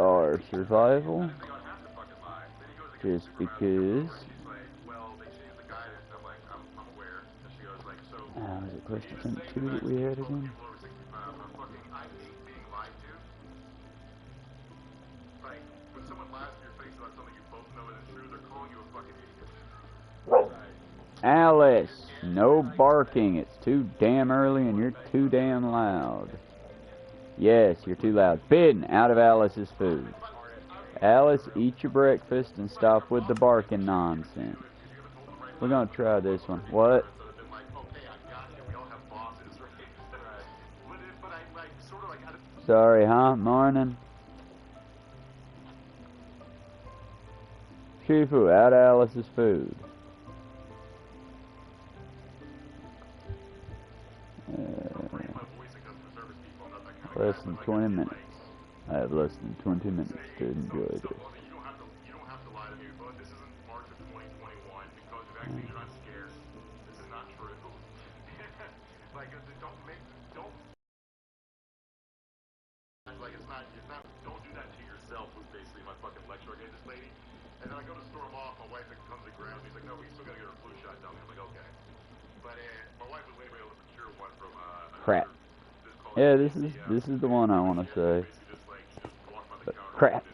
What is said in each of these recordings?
our survival. Just because. Was it question 2 that we had again? Alice, no barking. It's too damn early and you're too damn loud. Yes, you're too loud. Bin, out of Alice's food. Alice, eat your breakfast and stop with the barking nonsense. We're gonna try this one. What? Sorry, huh? Morning. Shifu, out of Alice's food. Less than 20 minutes. I have less than 20 minutes to enjoy this. Don't do that to yourself was basically my fucking lecture I gave this lady. And then I go to storm off, my wife comes and grabs me, he's like, no, we still gotta get her flu shot done. I'm like, okay. But my wife was able to procure one from crap. Yeah, this is the one I want to say. But crap.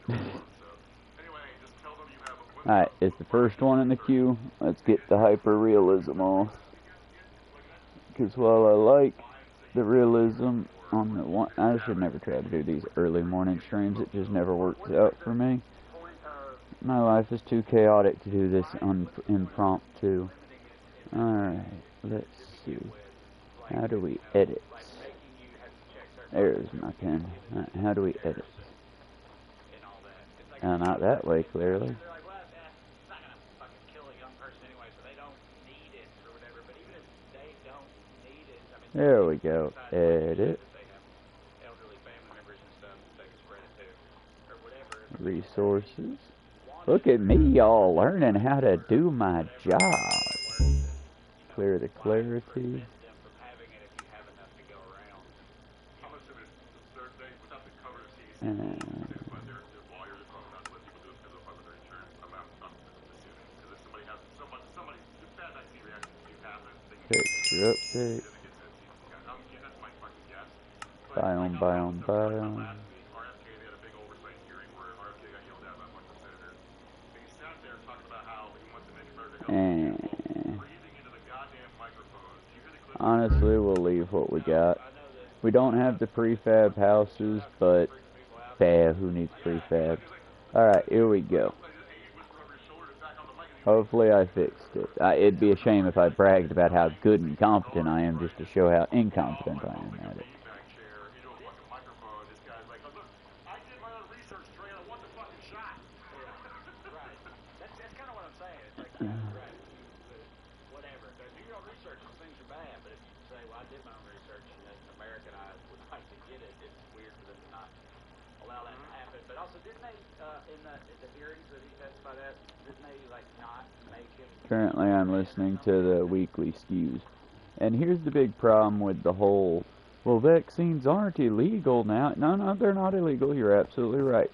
Alright, it's the first one in the queue. Let's get the hyper realism off. Because while I like the realism on the one, I should never try to do these early morning streams. It just never works out for me. My life is too chaotic to do this impromptu. Alright, let's see. How do we edit? There's my pen. How do we edit? Not that way, clearly. There we go. Edit. Resources. Look at me, y'all, learning how to do my job. Clear the clarity. Texture update. Biome. And honestly, we'll leave what we got. We don't have the prefab houses, but who needs prefab? Alright, here we go. Hopefully I fixed it. It'd be a shame if I bragged about how good and competent I am just to show how incompetent I am at it. Currently I'm listening to the weekly skews. And here's the big problem with the whole, well, vaccines aren't illegal now. No, they're not illegal. You're absolutely right.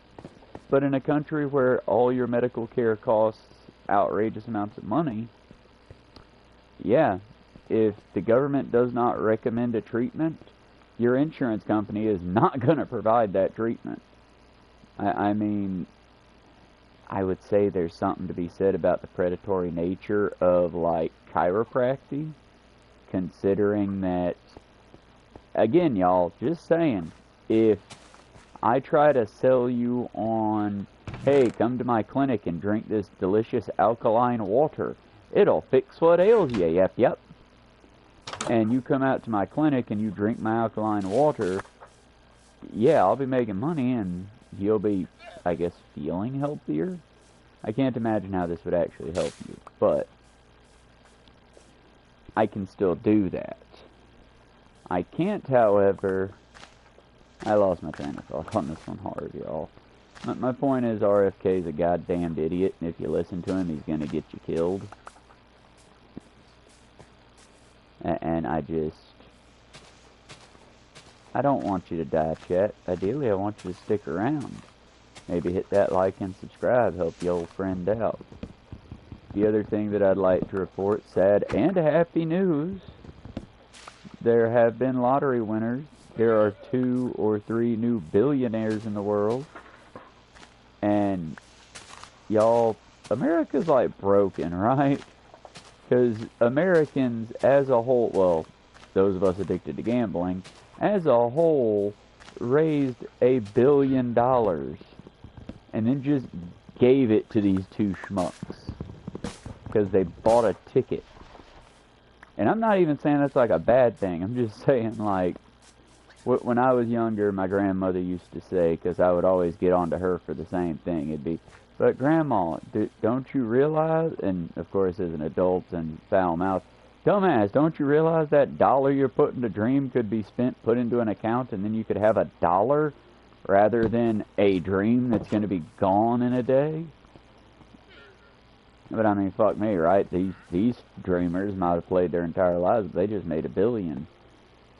But in a country where all your medical care costs outrageous amounts of money, yeah, if the government does not recommend a treatment, your insurance company is not going to provide that treatment. I mean, I would say there's something to be said about the predatory nature of, like, chiropractic, considering that, again, y'all, just saying, if I try to sell you on, hey, come to my clinic and drink this delicious alkaline water, it'll fix what ails you, yep. And you come out to my clinic and you drink my alkaline water, yeah, I'll be making money and you'll be, I guess, feeling healthier. I can't imagine how this would actually help you, but I can still do that. I can't, however, I lost my train of thought on this one hard, y'all. My point is RFK is a goddamned idiot, and if you listen to him, he's going to get you killed. And I don't want you to die, chat. Ideally, I want you to stick around. maybe hit that like and subscribe, help the old friend out. The other thing that I'd like to report, sad and happy news, there have been lottery winners. There are 2 or 3 new billionaires in the world. And y'all, America's like broken, right? Because Americans as a whole, well, those of us addicted to gambling, as a whole, raised $1 billion and then just gave it to these 2 schmucks because they bought a ticket. And I'm not even saying that's like a bad thing. I'm just saying, like, when I was younger, my grandmother used to say, because I would always get on to her for the same thing, it'd be, but Grandma, don't you realize, and of course as an adult and foul mouth, dumbass, don't you realize that dollar you're putting to dream could be put into an account, and then you could have $1 rather than a dream that's going to be gone in a day? But I mean, fuck me, right? These dreamers might have played their entire lives, but they just made $1 billion.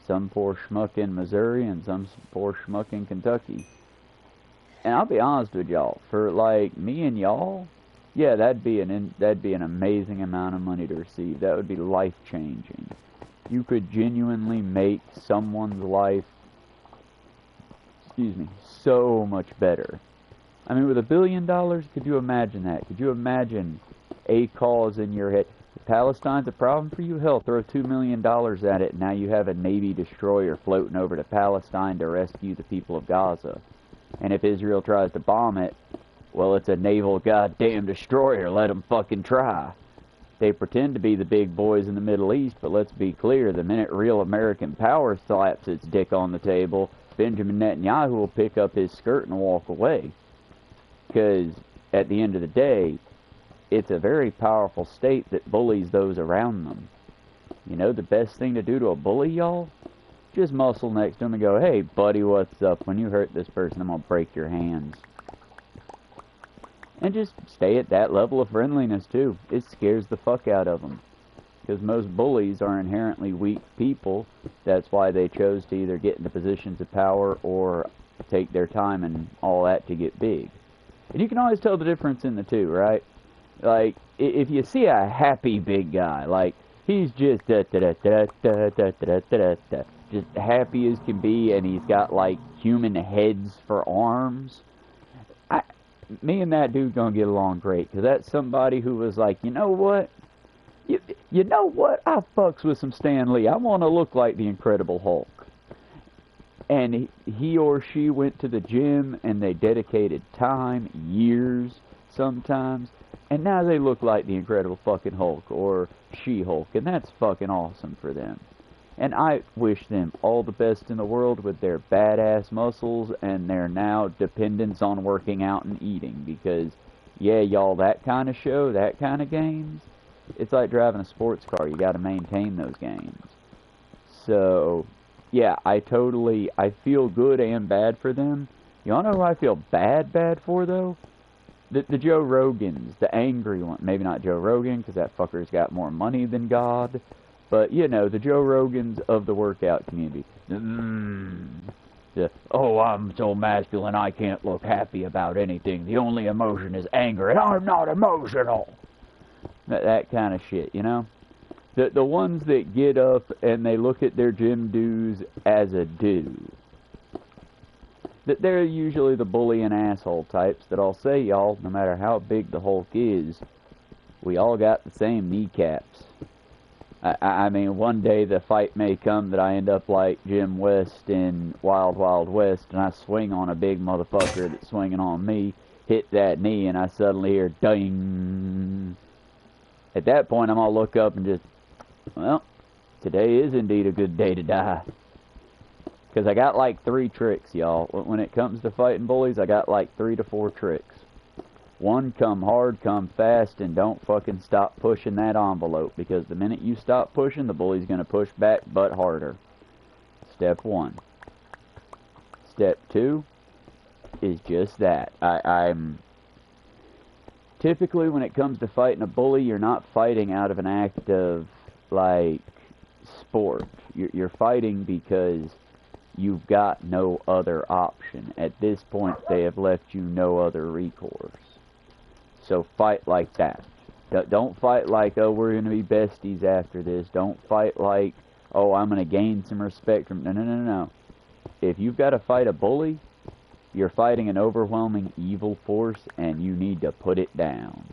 Some poor schmuck in Missouri and some poor schmuck in Kentucky. And I'll be honest with y'all, for like me and y'all, yeah, that'd be an amazing amount of money to receive. That would be life changing. You could genuinely make someone's life, so much better. I mean, with $1 billion, could you imagine that? Could you imagine a cause in your head? Palestine's a problem for you? Hell, throw $2 million at it, and now you have a Navy destroyer floating over to Palestine to rescue the people of Gaza. And if Israel tries to bomb it, well, it's a naval goddamn destroyer. Let them fucking try. They pretend to be the big boys in the Middle East, but let's be clear, the minute real American power slaps its dick on the table, Benjamin Netanyahu will pick up his skirt and walk away. Because at the end of the day, it's a very powerful state that bullies those around them. You know, the best thing to do to a bully, y'all? Just muscle next to him and go, hey, buddy, what's up? When you hurt this person, I'm going to break your hands. And just stay at that level of friendliness, too. It scares the fuck out of them. Because most bullies are inherently weak people. That's why they chose to either get into positions of power or take their time and all that to get big. And you can always tell the difference in the two, right? Like, if you see a happy big guy, like, he's just just happy as can be, and he's got, like, human heads for arms, me and that dude gonna get along great, because that's somebody who was like, you know what? You know what? I fucks with some Stan Lee. I want to look like the Incredible Hulk. And he or she went to the gym, and they dedicated time, years, sometimes, and now they look like the Incredible fucking Hulk, or She-Hulk, and that's fucking awesome for them. And I wish them all the best in the world with their badass muscles and their now dependence on working out and eating, because, yeah, y'all, that kind of show, that kind of games, it's like driving a sports car. You got to maintain those games. So, yeah, I feel good and bad for them. Y'all know who I feel bad for, though? The Joe Rogans, the angry one. Maybe not Joe Rogan, because that fucker's got more money than God. But, you know, the Joe Rogans of the workout community. Oh, I'm so masculine, I can't look happy about anything. The only emotion is anger, and I'm not emotional. That kind of shit, you know? The ones that get up and they look at their gym dues as a do. They're usually the bully and asshole types that I'll say, y'all, no matter how big the Hulk is, we all got the same kneecaps. I mean, one day the fight may come that I end up like Jim West in Wild Wild West, and I swing on a big motherfucker that's swinging on me, hit that knee, and I suddenly hear ding. At that point, I'm going to look up and just, well, today is indeed a good day to die. Because I got like 3 tricks, y'all. When it comes to fighting bullies, I got like 3 to 4 tricks. 1, come hard, come fast, and don't fucking stop pushing that envelope. Because the minute you stop pushing, the bully's going to push back but harder. Step 1. Step 2 is just that. I'm... Typically, when it comes to fighting a bully, you're not fighting out of an act of, like, sport. You're fighting because you've got no other option. At this point, they have left you no other recourse. So fight like that. Don't fight like, oh, we're going to be besties after this. Don't fight like, oh, I'm going to gain some respect from... No. If you've got to fight a bully, you're fighting an overwhelming evil force, and you need to put it down.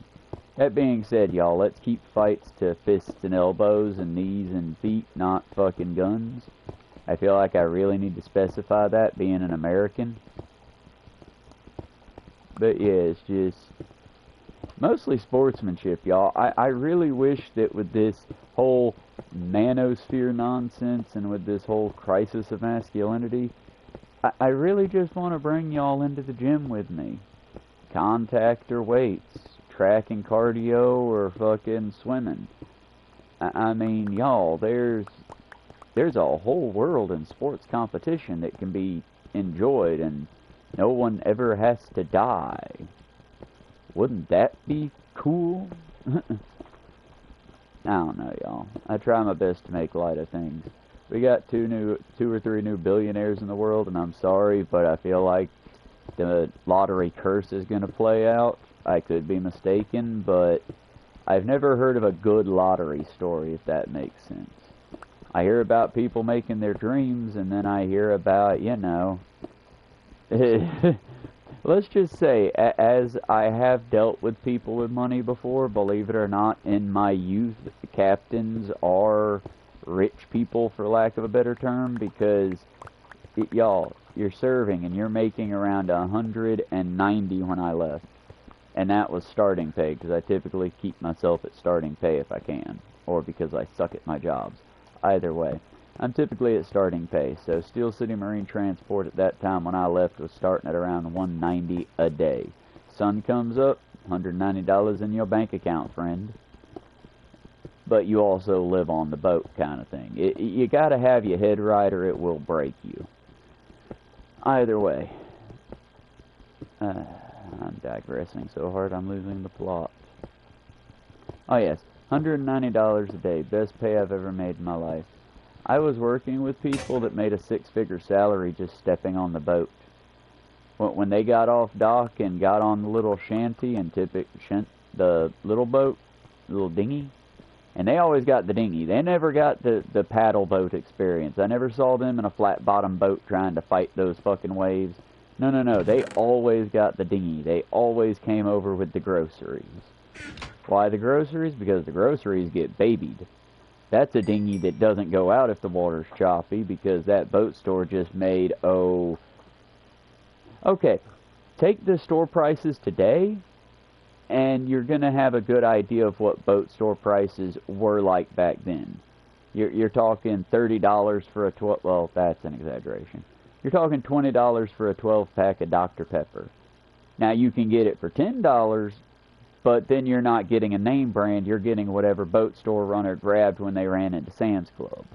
That being said, y'all, let's keep fights to fists and elbows and knees and feet, not fucking guns. I feel like I really need to specify that, being an American. But yeah, it's just... mostly sportsmanship, y'all. I really wish that with this whole manosphere nonsense and with this whole crisis of masculinity, I really just want to bring y'all into the gym with me. Contact or weights, track and cardio, or fucking swimming. I mean, y'all, there's a whole world in sports competition that can be enjoyed and no one ever has to die. Wouldn't that be cool? I don't know, y'all. I try my best to make light of things. We got two or three new billionaires in the world, and I'm sorry, but I feel like the lottery curse is going to play out. I could be mistaken, but I've never heard of a good lottery story, if that makes sense. I hear about people making their dreams, and then I hear about, you know... Let's just say, as I have dealt with people with money before, believe it or not, in my youth, captains are rich people, for lack of a better term, because, y'all, you're serving and you're making around 190 when I left. And that was starting pay, because I typically keep myself at starting pay if I can, or because I suck at my jobs. Either way. I'm typically at starting pay, so Steel City Marine Transport at that time when I left was starting at around $190 a day. Sun comes up, $190 in your bank account, friend. But you also live on the boat kind of thing. You gotta have your head right or it will break you. Either way. I'm digressing so hard I'm losing the plot. Oh yes, $190 a day, best pay I've ever made in my life. I was working with people that made a six-figure salary just stepping on the boat. When they got off dock and got on the little shanty and the little boat, the little dinghy, and they always got the dinghy. They never got the paddle boat experience. I never saw them in a flat-bottom boat trying to fight those fucking waves. No. They always got the dinghy. They always came over with the groceries. Why the groceries? Because the groceries get babied. That's a dinghy that doesn't go out if the water's choppy, because that boat store just made, oh... Okay, take the store prices today, and you're going to have a good idea of what boat store prices were like back then. You're talking $30 for a 12... Well, that's an exaggeration. You're talking $20 for a 12-pack of Dr. Pepper. Now, you can get it for $10, but then you're not getting a name brand, you're getting whatever boat store runner grabbed when they ran into Sam's Club.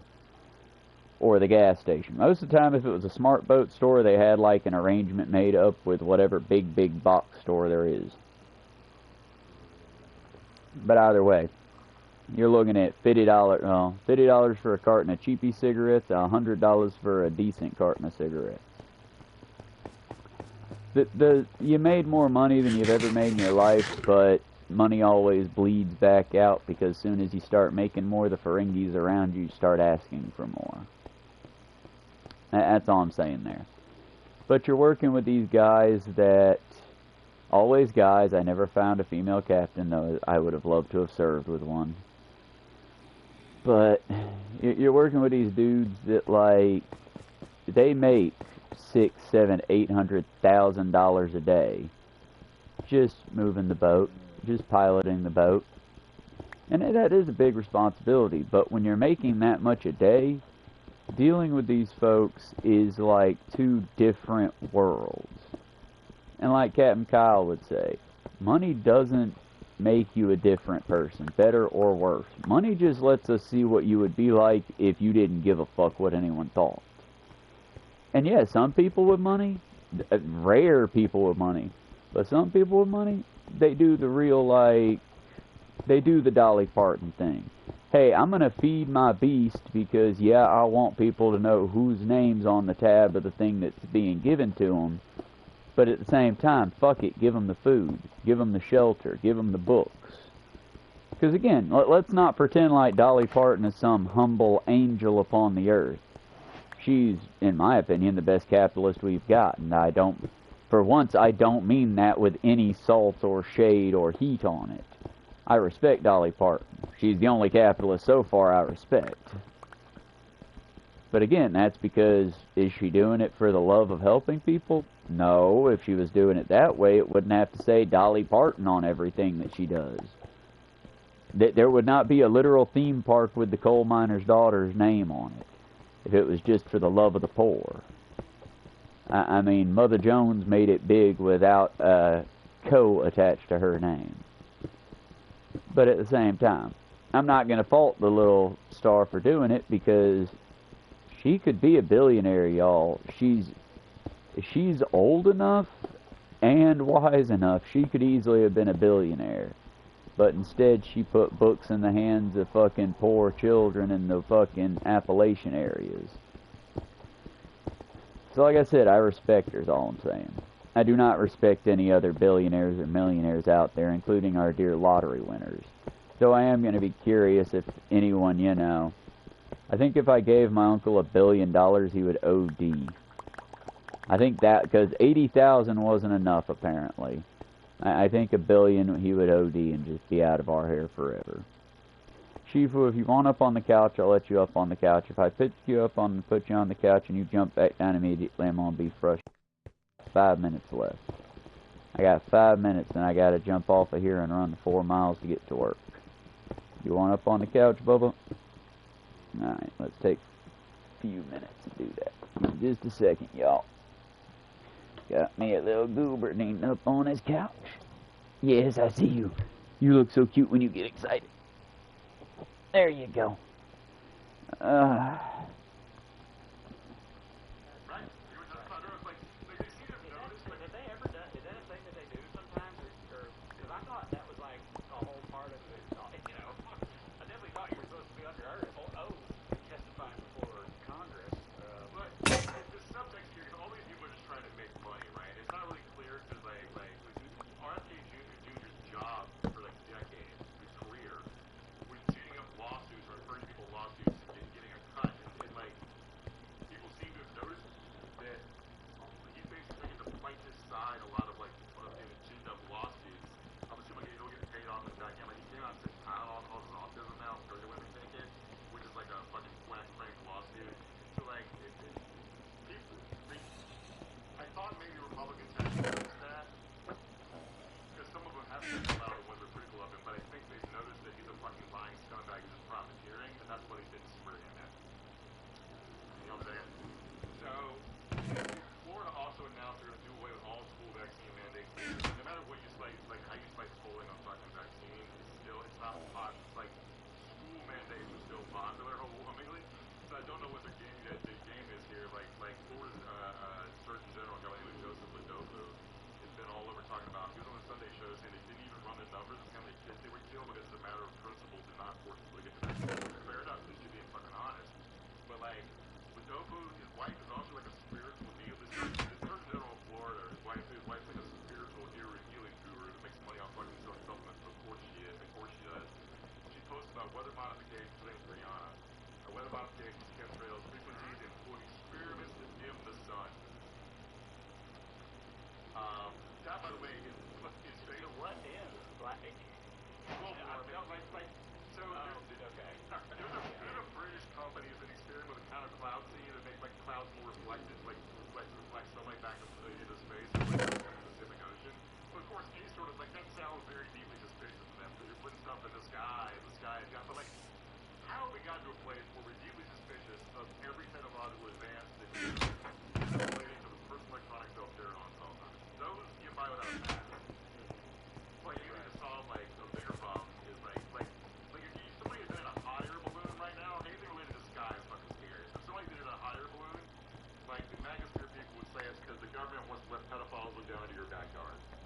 Or the gas station. Most of the time, if it was a smart boat store, they had like an arrangement made up with whatever big box store there is. But either way, you're looking at $50 for a carton of cheapy cigarettes, $100 for a decent carton of cigarettes. You made more money than you've ever made in your life, but money always bleeds back out, because as soon as you start making more, the Ferengis around you start asking for more. That's all I'm saying there. But you're working with these guys that, always guys, I never found a female captain, though I would have loved to have served with one. But you're working with these dudes that, like, they make $600,000, $700,000, $800,000 a day just moving the boat, just piloting the boat. And that is a big responsibility, but when you're making that much a day, dealing with these folks is like two different worlds. And like Captain Kyle would say, money doesn't make you a different person, better or worse. Money just lets us see what you would be like if you didn't give a fuck what anyone thought. And yeah, some people with money, rare people with money, but some people with money, they do the real, like, they do the Dolly Parton thing. hey, I'm going to feed my beast because, yeah, I want people to know whose name's on the tab of the thing that's being given to them. But at the same time, fuck it, give them the food, give them the shelter, give them the books. Because again, let's not pretend like Dolly Parton is some humble angel upon the earth. She's, in my opinion, the best capitalist we've got, and for once, I don't mean that with any salt or shade or heat on it. I respect Dolly Parton. She's the only capitalist so far I respect. But again, that's because, is she doing it for the love of helping people? No, if she was doing it that way, it wouldn't have to say Dolly Parton on everything that she does. There would not be a literal theme park with the coal miner's daughter's name on it, if it was just for the love of the poor. I mean, Mother Jones made it big without a co attached to her name. But at the same time, I'm not going to fault the little star for doing it because she could be a billionaire, y'all. She's old enough and wise enough. She could easily have been a billionaire. But instead, she put books in the hands of fucking poor children in the fucking Appalachian areas. So like I said, I respect her is all I'm saying. I do not respect any other billionaires or millionaires out there, including our dear lottery winners. So I am going to be curious if anyone, you know... I think if I gave my uncle $1 billion, he would OD. I think that, because 80,000 wasn't enough, apparently. I think $1 billion, he would OD and just be out of our hair forever. Shifu, if you want up on the couch, I'll let you up on the couch. If I put you on the couch and you jump back down immediately, I'm going to be frustrated. 5 minutes left. I got 5 minutes and I got to jump off of here and run 4 miles to get to work. You want up on the couch, Bubba? Alright, let's take a few minutes to do that. Just a second, y'all. Got me a little goober leaning up on his couch. Yes, I see you. You look so cute when you get excited. There you go.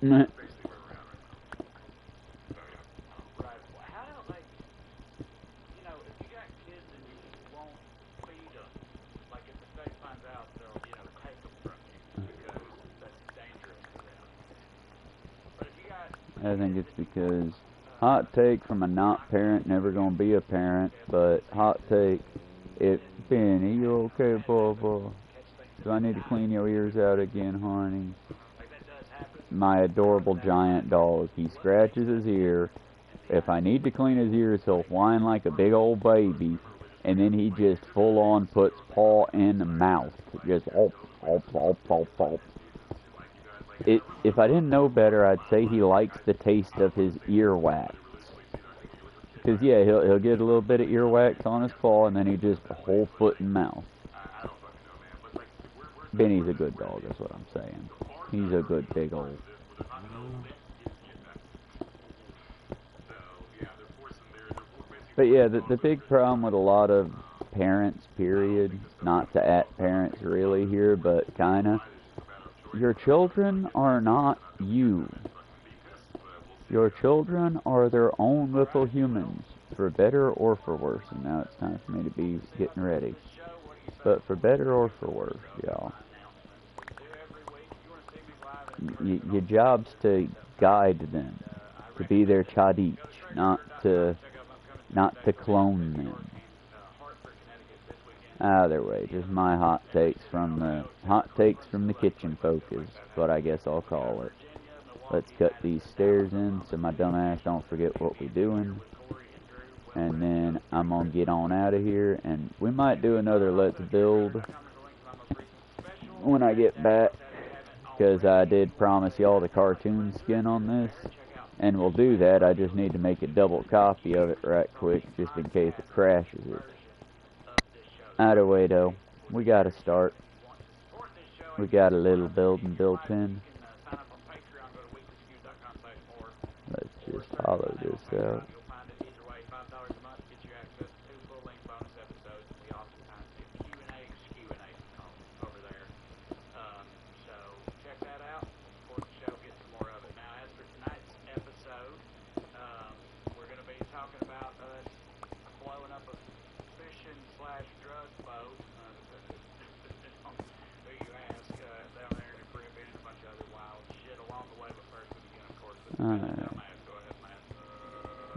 Basically where we're at right now. So, yeah. Right. How do, like, you know, I think it's because hot take from a not parent, never gonna be a parent, but hot take, if Benny, you okay, Bubba? Do I need to clean your ears out again, honey? My adorable giant dog. He scratches his ear. If I need to clean his ears, he'll whine like a big old baby, and then he just full on puts paw in the mouth. Just if I didn't know better, I'd say he likes the taste of his earwax. Cause yeah, he'll get a little bit of earwax on his paw, and then he just whole foot and mouth. Benny's a good dog, is what I'm saying. He's a good big old. But yeah, the big problem with a lot of parents, period, not to at parents really here, but kinda, your children are not you. Your children are their own little humans, for better or for worse. And now it's time for me to be getting ready. But for better or for worse, y'all. Your job's to guide them, to be their chadich, not to clone them. Either way, just my hot takes from the kitchen folk is what I guess I'll call it. Let's cut these stairs in so my dumb ass don't forget what we're doing. And then I'm gonna get on out of here, and we might do another Let's Build when I get back, because I did promise y'all the cartoon skin on this, and we'll do that. I just need to make a double copy of it right quick, just in case it crashes it. Either way though, we gotta start. We got a little building built in. Let's just hollow this out.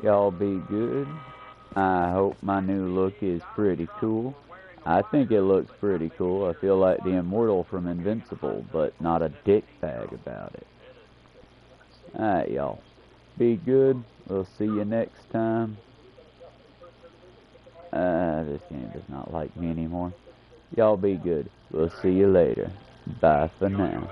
Y'all be good. I hope my new look is pretty cool. I think it looks pretty cool. I feel like the Immortal from Invincible, but not a dickbag about it. Alright, y'all. Be good. We'll see you next time. This game does not like me anymore. Y'all be good. We'll see you later. Bye for now.